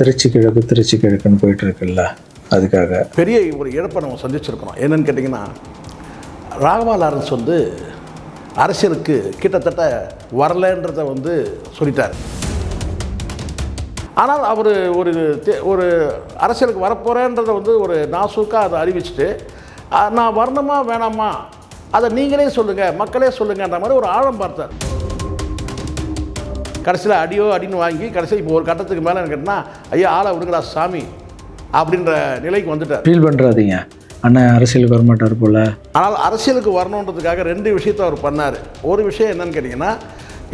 திருச்சி கிழக்குன்னு போயிட்டு இருக்குல்ல, அதுக்காக பெரிய ஒரு இழப்பை நம்ம சந்திச்சிருக்கிறோம். என்னன்னு கேட்டிங்கன்னா, ராகவா லாரன்ஸ் அரசியலுக்கு கிட்டத்தட்ட வரலன்றதை சொல்லிட்டார். ஆனால் அவர் ஒரு அரசியலுக்கு வரப்போகிறேன்றதை ஒரு நாசூக்காக அதை அறிவிச்சுட்டு, நான் வரணுமா வேணாமா அதை நீங்களே சொல்லுங்கள், மக்களே சொல்லுங்கன்ற மாதிரி ஒரு ஆழம் பார்த்தார். கடைசியில் அடின்னு வாங்கி கடைசியில் இப்போ ஒரு கட்டத்துக்கு மேலே கேட்டால், ஐயா ஆளை விடுங்கடா சாமி அப்படின்ற நிலைக்கு வந்துட்டார். ஃபீல் பண்ணுறாதீங்க, அண்ணன் அரசியலுக்கு வரமாட்டார் போல். ஆனால் அரசியலுக்கு வரணுன்றதுக்காக ரெண்டு விஷயத்தை அவர் பண்ணார். ஒரு விஷயம் என்னன்னு கேட்டிங்கன்னா,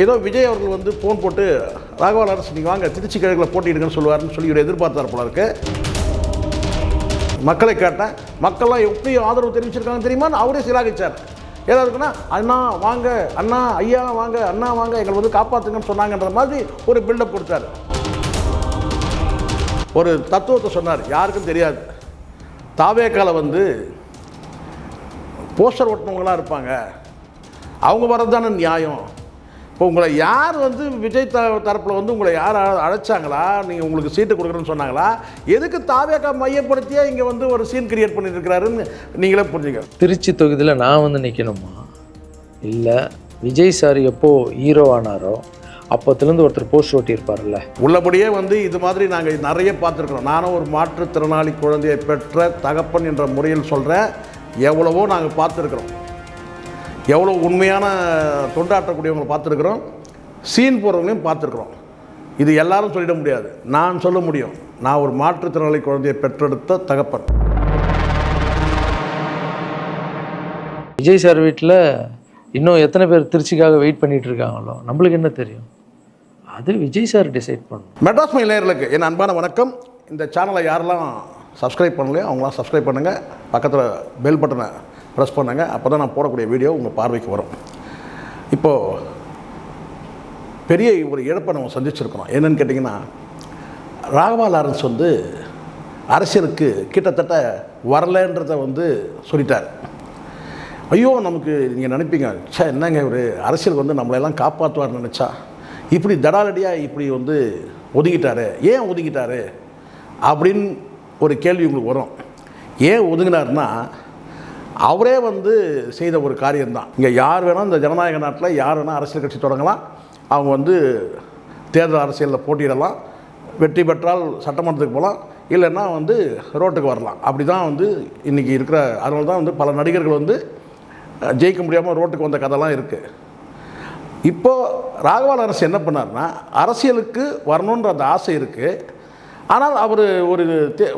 ஏதோ விஜய் அவர்கள் ஃபோன் போட்டு ராகவா லாரன்ஸ் நீங்கள் வாங்க திருச்சி கிழக்கில் போட்டிடுங்கன்னு சொல்லுவார்னு சொல்லி இவர் எதிர்பார்த்தார் போல இருக்கு. மக்களை கேட்டேன், மக்கள்லாம் எப்படி ஆதரவு தெரிவிச்சிருக்காங்க தெரியுமான்னு அவரே சிலாகிச்சார். ஏதாவது இருக்குன்னா, அண்ணா வாங்க, அண்ணா ஐயா வாங்க, அண்ணா வாங்க, எங்களை காப்பாற்றுங்கன்னு சொன்னாங்கன்ற மாதிரி ஒரு பில்டப் கொடுத்தாரு. ஒரு தத்துவத்தை சொன்னார், யாருக்கும் தெரியாது. தாவேக்கால போஸ்டர் ஓட்டினவங்களாம் இருப்பாங்க, அவங்க வர்றது தானே நியாயம். இப்போ உங்களை யார் விஜய் தரப்பில் உங்களை யார் அழைச்சாங்களா, நீங்கள் உங்களுக்கு சீட்டு கொடுக்குறேன்னு சொன்னாங்களா, எதுக்கு தாவேக்கா மையப்படுத்தியே இங்கே ஒரு சீன் கிரியேட் பண்ணிட்டு இருக்கிறாருன்னு நீங்களே புரிஞ்சுங்க. திருச்சி தொகுதியில் நான் நிற்கணுமா? இல்லை, விஜய் சார் எப்போது ஹீரோ ஆனாரோ அப்போத்துலேருந்து ஒருத்தர் போஸ்ட் ஓட்டியிருப்பார்ல, உள்ளபடியே இது மாதிரி நாங்கள் நிறைய பார்த்துருக்குறோம். நானும் ஒரு மாற்றுத்திறனாளி குழந்தையை பெற்ற தகப்பன் என்ற முறையில் சொல்கிறேன், எவ்வளவோ நாங்கள் பார்த்துருக்குறோம். எவ்வளோ உண்மையான தொண்டாற்றக்கூடியவங்களை பார்த்துருக்குறோம், சீன் போகிறவங்களையும் பார்த்துருக்குறோம். இது எல்லாரும் சொல்லிட முடியாது, நான் சொல்ல முடியும். நான் ஒரு மாற்றுத்திறனாளி குழந்தையை பெற்றெடுத்த தகப்பன். விஜய் சார் வீட்டில் இன்னும் எத்தனை பேர் திருச்சிக்காக வெயிட் பண்ணிகிட்டு இருக்காங்களோ நம்மளுக்கு என்ன தெரியும்? அது விஜய் சார் டிசைட் பண்ணணும். மெட்ராஸ் மெயில் நேயர்களுக்கு என் அன்பான வணக்கம். இந்த சேனலை யாரெல்லாம் சப்ஸ்கிரைப் பண்ணலையோ அவங்களாம் சப்ஸ்கிரைப் பண்ணுங்கள், பக்கத்தில் பெல் பட்டனை ப்ரெஸ் பண்ணுங்கள். அப்போ தான் நான் போடக்கூடிய வீடியோ உங்கள் பார்வைக்கு வரும். இப்போது பெரிய ஒரு இழப்பை நம்ம சந்திச்சிருக்கிறோம். என்னென்னு கேட்டிங்கன்னா, ராகவா லாரன்ஸ் அரசியலுக்கு கிட்டத்தட்ட வரலன்றதை சொல்லிட்டார். ஐயோ, நமக்கு நீங்கள் நினைப்பீங்க, என்னங்க இவர் அரசியலுக்கு நம்மளையெல்லாம் காப்பாற்றுவார்னு நினச்சா இப்படி தடாலடியாக இப்படி ஒதுங்கிட்டார், ஏன் ஒதுங்கிட்டார் அப்படின்னு ஒரு கேள்வி உங்களுக்கு வரும். ஏன் ஒதுங்கினார்னா, அவரே செய்த ஒரு காரியம்தான். இங்கே யார் வேணால் இந்த ஜனநாயக நாட்டில் யார் வேணால் அரசியல் கட்சி தொடங்கலாம், அவங்க தேர்தல் அரசியலில் போட்டியிடலாம், வெற்றி பெற்றால் சட்டமன்றத்துக்கு போகலாம், இல்லைன்னா ரோட்டுக்கு வரலாம். அப்படி தான் இன்றைக்கி இருக்கிற. அதனால தான் பல நடிகர்கள் ஜெயிக்க முடியாமல் ரோட்டுக்கு வந்த கதைலாம் இருக்குது. இப்போது ராகவா லாரன்ஸ் என்ன பண்ணார்னா, அரசியலுக்கு வரணுன்ற அந்த ஆசை இருக்குது. ஆனால் அவர்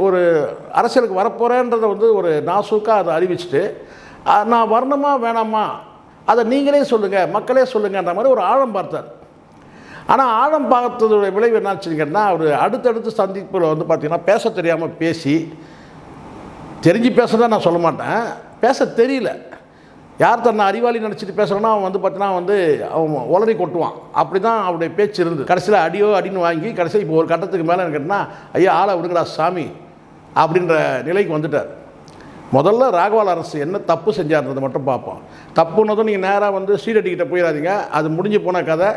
ஒரு அரசியலுக்கு வரப்போகிறேன்றதை ஒரு நாசூக்காக அதை அறிவிச்சுட்டு, நான் வரணுமா வேணாமா அதை நீங்களே சொல்லுங்கள், மக்களே சொல்லுங்கன்ற மாதிரி ஒரு ஆழம் பார்த்தார். ஆனால் ஆழம் பார்த்ததோடைய விளைவு என்னாச்சுங்கன்னா, அவர் அடுத்தடுத்து சந்திப்பில் பார்த்திங்கன்னா பேச தெரியாமல் பேசி, தெரிஞ்சு பேசுகிறதா நான் சொல்ல மாட்டேன், பேச தெரியல. யார் தன்னை அறிவாளி நினச்சிட்டு பேசுகிறோன்னா அவன் பார்த்தீங்கன்னா அவன் உளறி கொட்டுவான். அப்படி தான் அவருடைய பேச்சு இருந்தது. கடைசியில் அடின்னு வாங்கி கடைசியில் இப்போ ஒரு கட்டத்துக்கு மேலே கேட்டால், ஐயா ஆளை விடுங்கடா சாமி அப்படின்ற நிலைக்கு வந்துட்டார். முதல்ல ராகவா லாரன்ஸ் என்ன தப்பு செஞ்சார்ன்றதை மட்டும் பார்ப்போம். தப்புன்னதும் நீங்கள் நேராக ஸ்ரீரெட்டிக்கிட்ட போயிடாதீங்க, அது முடிஞ்சு போன கதை.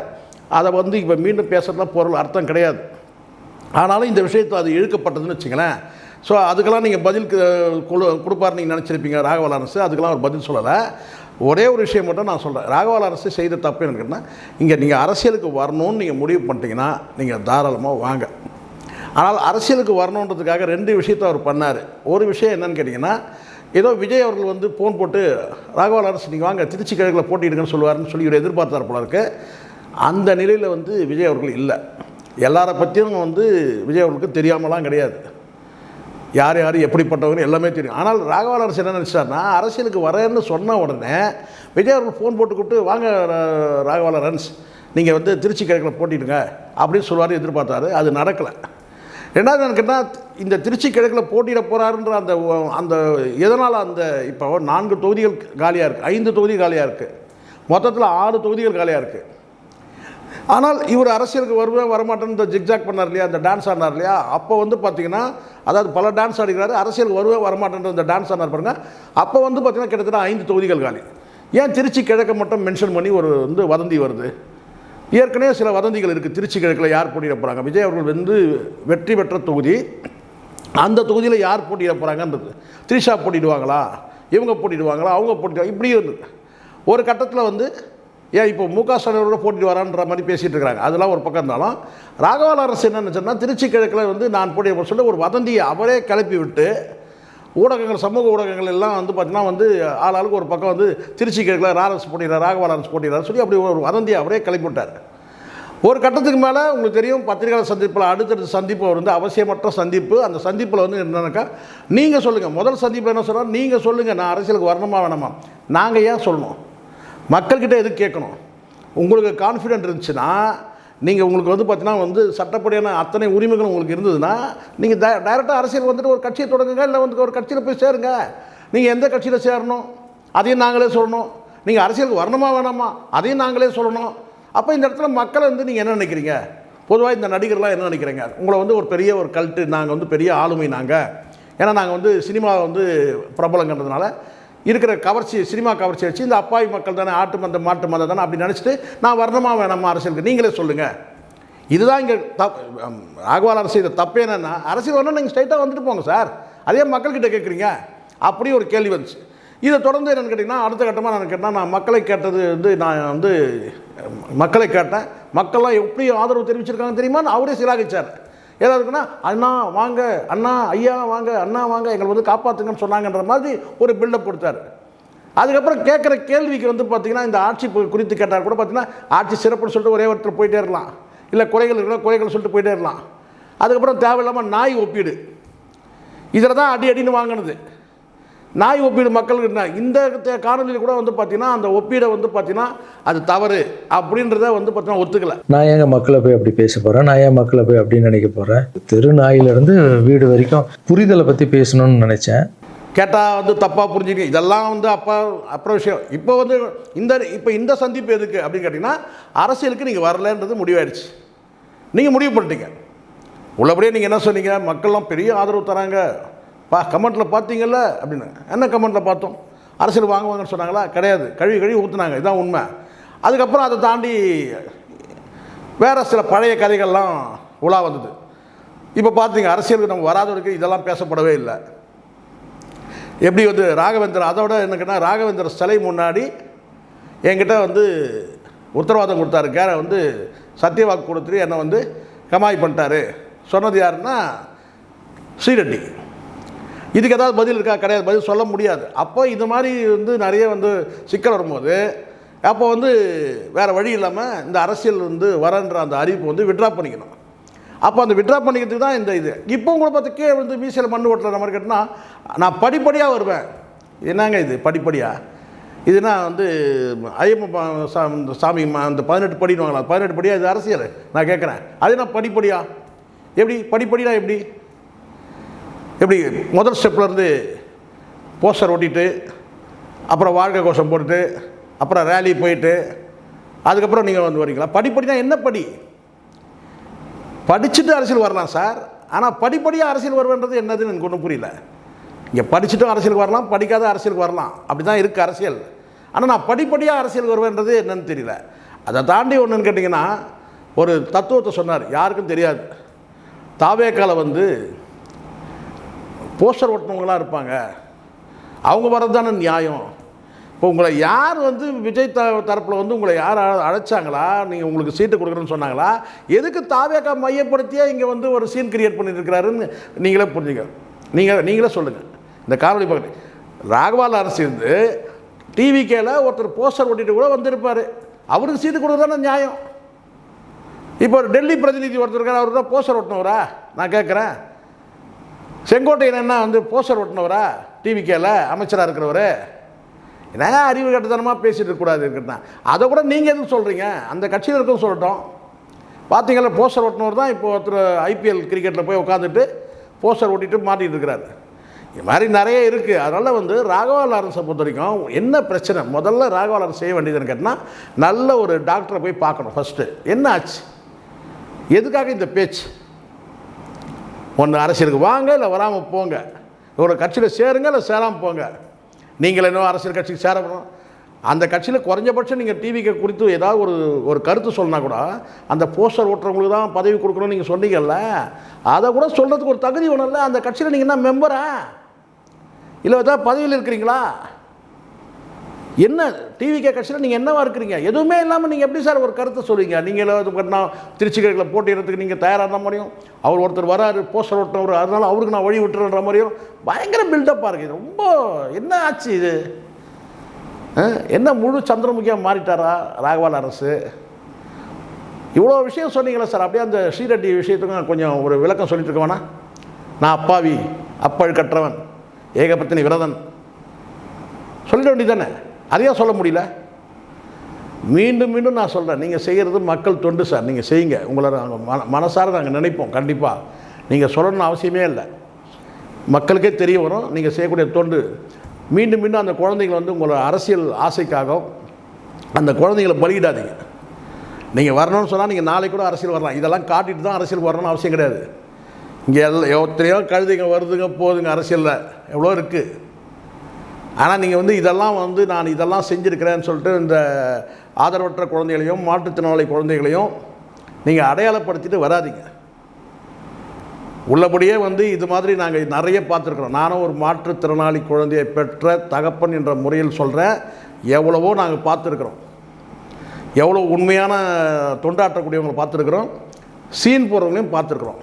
அதை இப்போ மீண்டும் பேசுகிறதுலாம் பொருள் அர்த்தம் கிடையாது. ஆனாலும் இந்த விஷயத்தை அது இழுக்கப்பட்டதுன்னு வச்சுங்களேன். ஸோ அதுக்கெல்லாம் நீங்கள் பதில் கொடுப்பார்னு நீங்கள் நினச்சிருப்பீங்க ராகவா லாரன்ஸ். அதுக்கெல்லாம் அவர் பதில் சொல்லலை. ஒரே ஒரு விஷயம் மட்டும் நான் சொல்கிறேன், ராகவா லாரன்ஸ் செய்த தப்பு என்னன்னு கேட்டால், இங்கே நீங்கள் அரசியலுக்கு வரணும்னு நீங்கள் முடிவு பண்ணிட்டீங்கன்னா நீங்கள் தாராளமாக வாங்க. ஆனால் அரசியலுக்கு வரணுன்றதுக்காக ரெண்டு விஷயத்தை அவர் பண்ணார். ஒரு விஷயம் என்னன்னு கேட்டிங்கன்னா, ஏதோ விஜய் அவர்கள் ஃபோன் போட்டு ராகவா லாரன்ஸ் நீங்கள் வாங்க திருச்சி கிழக்கில் போட்டிடுங்கன்னு சொல்லுவார்னு சொல்லி இவர் எதிர்பார்த்தார் போல இருக்கு. அந்த நிலையில் விஜய் அவர்கள் இல்லை. எல்லாரை பற்றியும் விஜய் அவர்களுக்கு தெரியாமலாம் கிடையாது, யார் யார் எப்படிப்பட்டவங்க எல்லாமே தெரியும். ஆனால் ராகவா லாரன்ஸ் என்ன நினச்சார்னா, அரசியலுக்கு வரேன்னு சொன்ன உடனே விஜய் அவர்கள் ஃபோன் போட்டு கூப்பிட்டு, வாங்க ராகவா லாரன்ஸ் நீங்கள் திருச்சி கிழக்கில் போட்டிடுங்க அப்படின்னு சொல்லுவார் எதிர்பார்த்தாரு. அது நடக்கலை. ரெண்டாவது என்ன கேட்டால், இந்த திருச்சி கிழக்கில் போட்டியிட போகிறாருன்ற அந்த எதனால் இப்போ 4 தொகுதிகள் காலியாக இருக்குது, 5 தொகுதி காலியாக இருக்குது, மொத்தத்தில் 6 தொகுதிகள் காலியாக இருக்குது. ஆனால் இவர் அரசியலுக்கு வருவேன் வரமாட்டேன்னு இந்த ஜிக்ஜாக் பண்ணார் இல்லையா, அந்த டான்ஸ் ஆடினார் இல்லையா, அப்போ பார்த்திங்கன்னா, அதாவது பல டான்ஸ் ஆடிக்கிறாரு, அரசியலுக்கு வருவேன் வரமாட்டேன்ற இந்த டான்ஸ் ஆடினார் பாருங்க. அப்போ பார்த்திங்கன்னா கிட்டத்தட்ட 5 தொகுதிகள் காலி. ஏன் திருச்சி கிழக்க மட்டும் மென்ஷன் பண்ணி ஒரு வதந்தி வருது? ஏற்கனவே சில வதந்திகள் இருக்குது. திருச்சி கிழக்கில் யார் போட்டியிட போகிறாங்க, விஜய் அவர்கள் வந்து வெற்றி பெற்ற தொகுதி, அந்த தொகுதியில் யார் போட்டியிட போகிறாங்கன்றது. திரிஷா போட்டிடுவாங்களா, இவங்க போட்டிடுவாங்களா, அவங்க போட்டிடுவாங்க, இப்படி ஒரு கட்டத்தில் வந்து ஏன் இப்போ முக ஸ்டாலினோட போட்டிட்டு வரான்ற மாதிரி பேசிகிட்டு இருக்கிறாங்க. அதெல்லாம் ஒரு பக்கம் இருந்தாலும் ராகவா அரசு என்ன நினச்சோன்னா, திருச்சி கிழக்கில் வந்து நான் போட்டியிட சொல்லி ஒரு வதந்தியை அவரே கிளப்பி விட்டு ஊடகங்கள், சமூக ஊடகங்கள் எல்லாம் வந்து பார்த்தீங்கன்னா வந்து ஆளாளுக்கு ஒரு பக்கம் வந்து திருச்சி கிழக்கில் ராரஸ் போட்டிடுறார், ராகவா அரசு போட்டிடுறாரு சொல்லி அப்படி ஒரு வதந்தியை அவரே கிளப்பி விட்டார். ஒரு கட்டத்துக்கு மேலே உங்களுக்கு தெரியும், பத்திரிகையாளர் சந்திப்பில் அடுத்தடுத்த சந்திப்பு வந்து அவசியமற்ற சந்திப்பு. அந்த சந்திப்பில் வந்து என்னன்னாக்கா, நீங்கள் சொல்லுங்கள், முதல் சந்திப்பில் என்ன சொல்கிறார், நீங்கள் சொல்லுங்கள் நான் அரசியலுக்கு வரணுமா வேணாமா, நாங்கள் ஏன் சொல்லணும், மக்கள்கிட்ட எதுக்கு கேட்கணும், உங்களுக்கு கான்ஃபிடென்ட் இருந்துச்சுன்னா, நீங்கள் உங்களுக்கு வந்து பார்த்தீங்கன்னா வந்து சட்டப்படியான அத்தனை உரிமைகள் உங்களுக்கு இருந்ததுன்னா, நீங்கள் டைரெக்டாக அரசியல் வந்துட்டு ஒரு கட்சியை தொடங்குங்க, இல்லை வந்து ஒரு கட்சியில் போய் சேருங்க. நீங்கள் எந்த கட்சியில் சேரணும் அதையும் நாங்களே சொல்லணும், நீங்கள் அரசியலுக்கு வரணுமா வேணாமா அதையும் நாங்களே சொல்லணும். அப்போ இந்த இடத்துல மக்களை வந்து நீங்கள் என்ன நினைக்கிறீங்க, பொதுவாக இந்த நடிகர்லாம் என்ன நினைக்கிறீங்க, உங்களை வந்து ஒரு பெரிய ஒரு கல்ட்டு, நாங்கள் வந்து பெரிய ஆளுமை, நாங்கள் ஏன்னா நாங்கள் வந்து சினிமாவை வந்து பிரபலங்கிறதுனால இருக்கிற கவர்ச்சி, சினிமா கவர்ச்சி வச்சு இந்த அப்பாவி மக்கள் தானே, ஆட்டு மந்த மாட்டு மதம் தானே அப்படி நினச்சிட்டு நான் வரணுமா வேணாமா அரசியலுக்கு, நீங்களே சொல்லுங்கள். இதுதான் இங்கே ராகவா அரசு. இதை தப்பு என்னென்னா, அரசியல் வரணும் நீங்கள் ஸ்ட்ரைட்டாக வந்துட்டு போங்க சார், அதே மக்கள்கிட்ட கேட்குறீங்க, அப்படி ஒரு கேள்வி வந்துச்சு. இதை தொடர்ந்து என்னென்னு கேட்டிங்கன்னா, அடுத்த கட்டமாக நான் கேட்டேன், நான் மக்களை கேட்டது வந்து நான் வந்து மக்களை கேட்டேன், மக்கள்லாம் எப்படி ஆதரவு தெரிவிச்சிருக்காங்க தெரியுமா, அவரே சிலாகிச்சார். ஏதாவதுக்குன்னா அண்ணா வாங்க, அண்ணா ஐயா வாங்க, அண்ணா வாங்க, எங்களை வந்து காப்பாற்றுங்கன்னு சொன்னாங்கன்ற மாதிரி ஒரு பில்டப் கொடுத்தாரு. அதுக்கப்புறம் கேட்குற கேள்விக்கு வந்து பார்த்திங்கன்னா, இந்த ஆட்சி குறித்து கேட்டால் கூட பார்த்திங்கன்னா, ஆட்சி சிறப்புன்னு சொல்லிட்டு ஒரே ஒருத்தர் போயிட்டே இருக்கலாம், இல்லை குறைகள் இருக்கிற குறைகள் சொல்லிட்டு போயிட்டே இருக்கலாம். அதுக்கப்புறம் தேவையில்லாமல் நாய் ஒப்பீடு, இதில் தான் அடின்னு வாங்கினது. நாய் ஒப்பீடு மக்களுக்கு இந்த காணொலியில் கூட வந்து பார்த்தீங்கன்னா, அந்த ஒப்பீடை வந்து பார்த்தீங்கன்னா அது தவறு அப்படின்றத வந்து பார்த்தீங்கன்னா ஒத்துக்கலை. நான் ஏங்க மக்களை போய் அப்படி பேச போகிறேன், நான் ஏன் மக்களை போய் அப்படின்னு நினைக்க போகிறேன். தெரு நாயிலிருந்து வீடு வரைக்கும் புரிதலை பற்றி பேசணும்னு நினச்சேன். கேட்டால் வந்து தப்பாக புரிஞ்சுக்க, இதெல்லாம் வந்து அப்புறம் விஷயம். இப்போ வந்து இந்த சந்திப்பு எதுக்கு அப்படின்னு கேட்டிங்கன்னா, அரசியலுக்கு நீங்கள் வரலன்றது முடிவாயிடுச்சு. நீங்கள் முடிவு பண்ணிட்டீங்க. உள்ளபடியே நீங்கள் என்ன சொன்னீங்க, மக்கள்லாம் பெரிய ஆதரவு தராங்க, கமெண்ட்டில் பார்த்தீங்கல்ல அப்படின்னு. என்ன கமெண்ட்டில் பார்த்தோம், அரசியல் வாங்குவாங்கன்னு சொன்னாங்களா, கிடையாது, கழுவி ஊற்றுனாங்க, இதுதான் உண்மை. அதுக்கப்புறம் அதை தாண்டி வேறு சில பழைய கதைகள்லாம் உலா வந்தது. இப்போ பார்த்தீங்க, அரசியலுக்கு நம்ம வராதவருக்கு இதெல்லாம் பேசப்படவே இல்லை. எப்படி வந்து ராகவேந்தர், அதோட என்னக்குன்னா, ராகவேந்தர் சிலை முன்னாடி என்கிட்ட வந்து உத்தரவாதம் கொடுத்தாரு, வந்து சத்தியவாக்கு கொடுத்துட்டு என்னை வந்து கமாய் பண்ணிட்டாரு. சொன்னது யாருன்னா ஸ்ரீரெட்டி. இதுக்கு ஏதாவது பதில் இருக்கா, கிடையாது, பதில் சொல்ல முடியாது. அப்போ இது மாதிரி வந்து நிறைய வந்து சிக்கல் வரும்போது, அப்போ வந்து வேறு வழி இல்லாமல் இந்த அரசியல் வந்து வரன்ற அந்த அறிவிப்பு வந்து விட்ரா பண்ணிக்கணும். அப்போ அந்த விட்ரா பண்ணிக்கிறதுக்கு தான் இந்த இது. இப்போ உங்களை பார்த்து கீழே வந்து மீசையில் மண்ணு ஓட்டுற மாதிரி கேட்டால், நான் படிப்படியாக வருவேன். என்னங்க இது படிப்படியாக, இதுனா வந்து ஐயப்ப சாமி அந்த 18 படிடுவாங்களா, 18 படியாக இது அரசியல் நான் கேட்குறேன். அது நான் படிப்படியா, எப்படி படிப்படினா எப்படி முதல் ஸ்டெப்லேருந்து போஸ்டர் ஓட்டிட்டு, அப்புறம் வாழ்க்கை கோஷம் போட்டுட்டு, அப்புறம் ரேலி போயிட்டு, அதுக்கப்புறம் நீங்கள் வந்து வரீங்களா? படிப்படினா என்ன படி? படிச்சுட்டு அரசியல் வரலாம் சார், ஆனால் படிப்படியாக அரசியல் வருவேன்றது என்னதுன்னு எனக்கு ஒன்றும் புரியல. இங்கே படிச்சுட்டும் அரசியலுக்கு வரலாம், படிக்காத அரசியலுக்கு வரலாம், அப்படி தான் இருக்குது அரசியல். ஆனால் நான் படிப்படியாக அரசியல் வருவேன்றது என்னன்னு தெரியல. அதை தாண்டி ஒன்றுன்னு கேட்டிங்கன்னா, ஒரு தத்துவத்தை சொன்னார், யாருக்கும் தெரியாது. தாவேக்கால வந்து போஸ்டர் ஓட்டினவங்களாம் இருப்பாங்க, அவங்க வர்றது தானே நியாயம். இப்போ உங்களை யார் வந்து விஜய் தரப்பில் வந்து உங்களை யார் அழைச்சாங்களா, நீங்கள் உங்களுக்கு சீட்டு கொடுக்குறேன்னு சொன்னாங்களா, எதுக்கு தாவேக்கா மையப்படுத்தியே இங்கே வந்து ஒரு சீன் கிரியேட் பண்ணிட்டு இருக்கிறாருன்னு நீங்களே புரிஞ்சுக்க. நீங்களே சொல்லுங்கள். இந்த காணொலி பக்கத்து ராகவால் அரசு இருந்து டிவிகேல ஒருத்தர் போஸ்டர் ஓட்டிட்டு கூட வந்திருப்பார், அவருக்கு சீட்டு கொடுக்குறது தானே நியாயம். இப்போ ஒரு டெல்லி பிரதிநிதி ஒருத்தர் இருக்கார், அவருக்கு தான் போஸ்டர் ஓட்டினவரா நான் கேட்குறேன். செங்கோட்டையன் என்ன வந்து போஸ்டர் ஓட்டினவரா, டிவிகேல அமைச்சராக இருக்கிறவர்? என்ன அறிவு கட்டத்தனமாக பேசிட்டு இருக்கக்கூடாது இருக்குன்னா, அதை கூட நீங்கள் எதுவும் சொல்கிறீங்க, அந்த கட்சியில் இருக்கவும் சொல்லட்டும். பார்த்தீங்களா, போஸ்டர் ஓட்டினவர் தான் இப்போ ஒருத்தர் ஐபிஎல் கிரிக்கெட்டில் போய் உட்காந்துட்டு போஸ்டர் ஓட்டிட்டு மாட்டிகிட்டு இருக்கிறாரு. இது மாதிரி நிறைய இருக்குது. அதனால் வந்து ராகவா லாரன்ஸை பொறுத்த வரைக்கும் என்ன பிரச்சனை, முதல்ல ராகவா லாரன்ஸ் செய்ய வேண்டியதுன்னு கேட்டால், நல்ல ஒரு டாக்டரை போய் பார்க்கணும் ஃபஸ்ட்டு. என்ன ஆச்சு, எதுக்காக இந்த பேச்சு? ஒன்று அரசியலுக்கு வாங்க, இல்லை வராமல் போங்க. ஒரு கட்சியில் சேருங்க, இல்லை சேராமல் போங்க. நீங்கள் இன்னும் அரசியல் கட்சிக்கு சேரணும். அந்த கட்சியில் குறைஞ்சபட்சம் நீங்கள் டிவிக்கு குறித்து ஏதாவது ஒரு கருத்து சொன்னால் கூட அந்த போஸ்டர் ஓட்டுறவங்களுக்கு தான் பதவி கொடுக்கணும்னு நீங்கள் சொன்னீங்கல்ல, அதை கூட சொல்கிறதுக்கு ஒரு தகுதி ஒன்றும். அந்த கட்சியில் நீங்கள் என்ன மெம்பரா இல்லை ஏதாவது பதவியில் இருக்கிறீங்களா? என்ன டிவிகே கட்சியில் நீங்கள் என்னவா இருக்கிறீங்க? எதுவுமே இல்லாமல் நீங்கள் எப்படி சார் ஒரு கருத்தை சொல்லுவீங்க? நீங்கள் நான் திருச்சி கிழக்கில் போட்டியிடறதுக்கு நீங்கள் தயாராக இருந்த மாதிரியும், அவர் ஒருத்தர் வராரு போஸ்டர் ஓட்டுறவர், அதனால் அவருக்கு நான் வழி விட்டுறன்ற மாதிரியும் பயங்கர பில்டப்பாக இருக்குது. ரொம்ப என்ன ஆச்சு இது? என்ன முழு சந்திரமுகியாக மாறிட்டாரா ராகவா அரசு? இவ்வளோ விஷயம் சொன்னீங்களே சார், அப்படியே அந்த ஸ்ரீரெட்டி விஷயத்துக்கும் கொஞ்சம் ஒரு விளக்கம் சொல்லிட்டு இருக்க வேணா? நான் அப்பாவி, அப்பல் கற்றவன், ஏகபத்தினி விரதன் சொல்லிட வேண்டியதானே? அதையா சொல்ல முடியல? மீண்டும் மீண்டும் நான் சொல்கிறேன், நீங்கள் செய்கிறது மக்கள் தொண்டு சார். நீங்கள் செய்யுங்க, உங்களை நாங்கள் மனசார நாங்கள் நினைப்போம். கண்டிப்பாக நீங்கள் சொல்லணும்னு அவசியமே இல்லை, மக்களுக்கே தெரிய வரும் நீங்கள் செய்யக்கூடிய தொண்டு. மீண்டும் மீண்டும் அந்த குழந்தைங்களை வந்து உங்களோட அரசியல் ஆசைக்காக அந்த குழந்தைங்களை பலியிடாதீங்க. நீங்கள் வரணும்னு சொன்னால் நீங்கள் நாளைக்கு கூட அரசியல் வரலாம். இதெல்லாம் காட்டிட்டு தான் அரசியல் வரணும்னு அவசியம் கிடையாது. இங்கே எத்தனையோ கழுதைங்க வருதுங்க போகுதுங்க, அரசியலில் எவ்வளோ இருக்குது. ஆனால் நீங்கள் வந்து இதெல்லாம் வந்து நான் இதெல்லாம் செஞ்சுருக்கிறேன்னு சொல்லிட்டு இந்த ஆதரவற்ற குழந்தைகளையும் மாற்றுத்திறனாளி குழந்தைகளையும் நீங்கள் அடையாளப்படுத்திட்டு வராதிங்க. உள்ளபடியே வந்து இது மாதிரி நாங்கள் நிறைய பார்த்துருக்குறோம். நானும் ஒரு மாற்றுத்திறனாளி குழந்தையை பெற்ற தகப்பன் என்ற முறையில் சொல்கிறேன். எவ்வளவோ நாங்கள் பார்த்துருக்குறோம், எவ்வளோ உண்மையான தொண்டாற்றக்கூடியவங்களை பார்த்துருக்குறோம், சீன் போகிறவங்களையும் பார்த்துருக்குறோம்.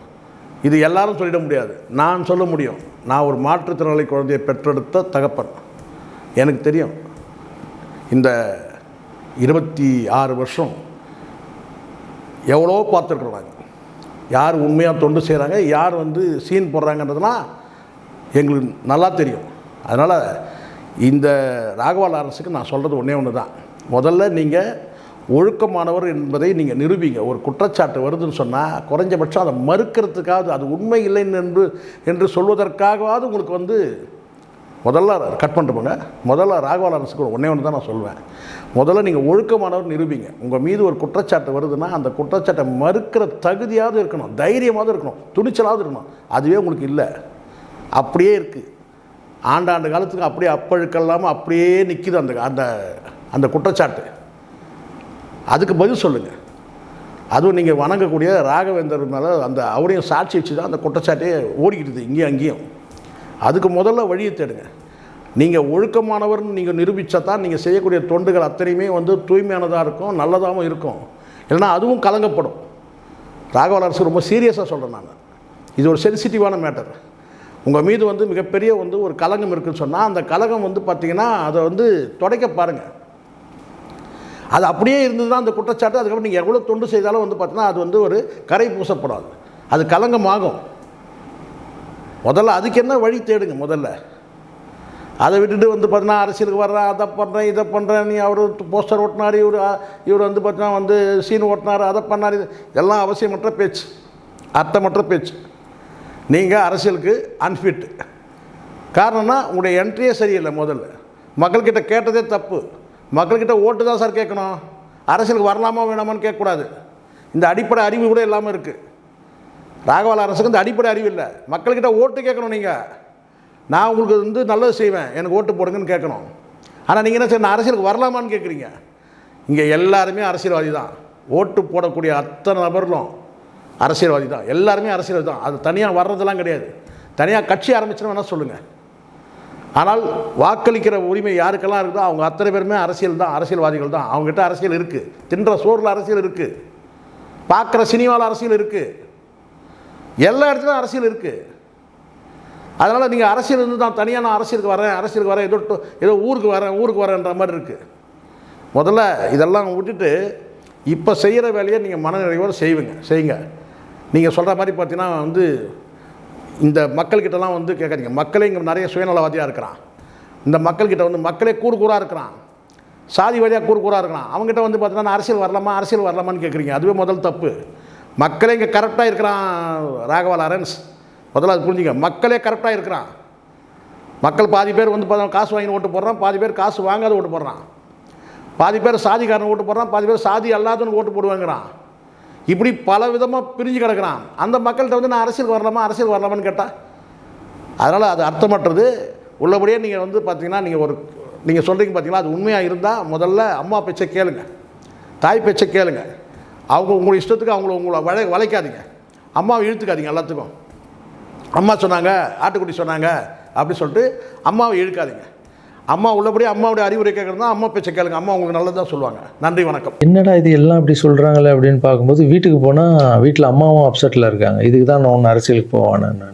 இது எல்லாரும் சொல்லிட முடியாது, நான் சொல்ல முடியும். நான் ஒரு மாற்றுத்திறனாளி குழந்தையை பெற்றெடுத்த தகப்பன், எனக்கு தெரியும். இந்த 26 வருஷம் எவ்வளோ பார்த்துருக்குறோம் நாங்கள். யார் உண்மையாக தொண்டு செய்கிறாங்க, யார் வந்து சீன் போடுறாங்கன்றதுலாம் எங்களுக்கு நல்லா தெரியும். அதனால் இந்த ராகவா லாரன்ஸுக்கு நான் சொல்கிறது ஒன்றே தான். முதல்ல நீங்கள் ஒழுக்கமானவர் என்பதை நீங்கள் நிரூபிங்க. ஒரு குற்றச்சாட்டு வருதுன்னு சொன்னால் குறைஞ்சபட்சம் அதை மறுக்கிறதுக்காவது, அது உண்மை இல்லை என்று சொல்வதற்காகவாவது உங்களுக்கு வந்து முதல்ல கட் பண்ணிட்டு போங்க. முதல்ல ராகவா லாரன்ஸுக்கு ஒன்றே தான் நான் சொல்வேன். முதல்ல நீங்கள் ஒழுக்கமானவர் நிரூபிங்க. உங்கள் மீது ஒரு குற்றச்சாட்டு வருதுன்னா அந்த குற்றச்சாட்டை மறுக்கிற தகுதியாவது இருக்கணும், தைரியமாவது இருக்கணும், துணிச்சலாவது இருக்கணும். அதுவே உங்களுக்கு இல்லை, அப்படியே இருக்குது. ஆண்டாண்டு காலத்துக்கு அப்படியே அப்பழுக்கல்லாமல் அப்படியே நிற்கிது அந்த அந்த அந்த குற்றச்சாட்டு. அதுக்கு பதில் சொல்லுங்கள். அதுவும் நீங்கள் வணங்கக்கூடிய ராகவேந்தர் மேலே அந்த அவரையும் சாட்சி வச்சு தான் அந்த குற்றச்சாட்டே ஓடிக்கிட்டுது இங்கேயும் அங்கேயும். அதுக்கு முதல்ல வழியை தேடுங்க. நீங்கள் ஒழுக்கமானவர்னு நீங்கள் நிரூபித்தா தான் நீங்கள் செய்யக்கூடிய தொண்டுகள் அத்தனையுமே வந்து தூய்மையானதாக இருக்கும், நல்லதாகவும் இருக்கும். இல்லைன்னா அதுவும் கலங்கப்படும். ராகவா அரசு ரொம்ப சீரியஸாக சொல்கிறேன் நான். இது ஒரு சென்சிட்டிவான மேட்டர். உங்கள் மீது வந்து மிகப்பெரிய வந்து ஒரு கலங்கம் இருக்குதுன்னு சொன்னால் அந்த கலங்கம் வந்து பார்த்திங்கன்னா அதை வந்து துடைக்க பாருங்கள். அது அப்படியே இருந்தது தான் அந்த குற்றச்சாட்டு. அதுக்கப்புறம் நீங்கள் எவ்வளோ தொண்டு செய்தாலும் வந்து பார்த்தீங்கன்னா அது வந்து ஒரு கரை பூசப்படாது, அது கலங்கமாகும். முதல்ல அதுக்கு என்ன வழி தேடுங்க. முதல்ல அதை விட்டுட்டு வந்து பார்த்தீங்கன்னா அரசியலுக்கு வர்றேன், அதை பண்ணுறேன், இதை பண்ணுறேன், நீ அவர் போஸ்டர் ஓட்டினார், இவர் வந்து பார்த்தீங்கன்னா வந்து சீன் ஓட்டினார், அதை பண்ணார், எல்லாம் அவசியமற்ற பேச்சு, அர்த்தமற்ற பேச்சு. நீங்கள் அரசியலுக்கு அன்ஃபிட். காரணம்னா உங்களுடைய என்ட்ரியே சரியில்லை. முதல்ல மக்கள்கிட்ட கேட்டதே தப்பு. மக்கள்கிட்ட ஓட்டு தான் சார் கேட்கணும், அரசியலுக்கு வரலாமா வேணாமான்னு கேட்கக்கூடாது. இந்த அடிப்படை அறிவு கூட இல்லாமல் இருக்குது. ராகவா அரசுக்கு இந்த அடிப்படை அறிவு இல்லை. மக்கள்கிட்ட ஓட்டு கேட்கணும். நீங்கள் நான் உங்களுக்கு வந்து நல்லது செய்வேன், எனக்கு ஓட்டு போடுங்கன்னு கேட்கணும். ஆனால் நீங்கள் என்ன சார் நான் அரசியலுக்கு வரலாமான்னு கேட்குறீங்க. இங்கே எல்லாருமே அரசியல்வாதி தான். ஓட்டு போடக்கூடிய அத்தனை நபர்களும் அரசியல்வாதி தான். எல்லாருமே அரசியல்வாதி தான். அது தனியாக வர்றதெல்லாம் கிடையாது. தனியாக கட்சி ஆரம்பிச்சுன்னு வேணால் சொல்லுங்கள். ஆனால் வாக்களிக்கிற உரிமை யாருக்கெல்லாம் இருக்குதோ அவங்க அத்தனை பேருமே அரசியல் தான், அரசியல்வாதிகள் தான். அவங்ககிட்ட அரசியல் இருக்குது. தின்ற சோறில் அரசியல் இருக்குது, பார்க்குற சினிமாவில் அரசியல் இருக்குது, எல்லா இடத்துலையும் அரசியல் இருக்குது. அதனால் நீங்கள் அரசியல் இருந்து தான் தனியாக நான் அரசியலுக்கு வரேன் ஏதோ ஊருக்கு வரேன்ற மாதிரி இருக்குது. முதல்ல இதெல்லாம் விட்டுட்டு இப்போ செய்கிற வேலையை நீங்கள் மனநிறைவோடு செய்யுங்க. நீங்கள் சொல்கிற மாதிரி பார்த்தீங்கன்னா வந்து இந்த மக்கள்கிட்டலாம் வந்து கேட்காதீங்க. மக்களே இங்கே நிறைய சுயநலவாதியாக இருக்கிறான். இந்த மக்கள்கிட்ட வந்து மக்களே கூறாக இருக்கிறான், சாதி வழியாக கூறாக இருக்கிறான். அவங்ககிட்ட வந்து பார்த்தீங்கன்னா நான் அரசியல் வரலாமான்னு கேட்குறீங்க. அதுவே முதல் தப்பு. மக்களே இங்கே கரெக்டாக இருக்கிறான் ராகவா லாரன்ஸ். முதல்ல அது புரிஞ்சுங்க. மக்களே கரெக்டாக இருக்கிறான். மக்கள் பாதி பேர் வந்து பார்த்தா காசு வாங்கி ஓட்டு போடுறான், பாதி பேர் காசு வாங்காத ஓட்டு போடுறான், பாதி பேர் சாதிக்காரன் ஓட்டு போடுறான், பாதி பேர் சாதி அல்லாதவனுக்கு ஓட்டு போடுவாங்கிறான். இப்படி பல விதமாக பிரிஞ்சு கிடக்கிறான். அந்த மக்கள்கிட்ட வந்து நான் அரசியல் வரலாமான்னு கேட்டால் அதனால் அது அர்த்தமற்றது. உள்ளபடியே நீங்கள் வந்து பார்த்தீங்கன்னா நீங்கள் ஒரு நீங்கள் சொல்கிறீங்க பார்த்தீங்களா, அது உண்மையாக இருந்தால் முதல்ல அம்மா பேச்சை கேளுங்க, தாய் பேச்சை கேளுங்க. அவங்க உங்கள் இஷ்டத்துக்கு உங்களை வளைக்காதீங்க, அம்மாவை இழுத்துக்காதீங்க. எல்லாத்துக்கும் அம்மா சொன்னாங்க, ஆட்டுக்குட்டி சொன்னாங்க அப்படி சொல்லிட்டு அம்மாவை இழுக்காதீங்க. அம்மா உள்ளபடி அம்மாவுடைய அறிவுரை கேட்குறதா, அம்மா பேச்சை கேளுங்க, அம்மா உங்களுக்கு நல்லது தான் சொல்லுவாங்க. நன்றி, வணக்கம். என்னடா இது எல்லாம் இப்படி சொல்கிறாங்களே அப்படின்னு பார்க்கும்போது வீட்டுக்கு போனால் வீட்டில் அம்மாவும் அப்செட்டில் இருக்காங்க. இதுக்கு தான் நான் ஒன்று அரசியலுக்கு போவானேன்னு.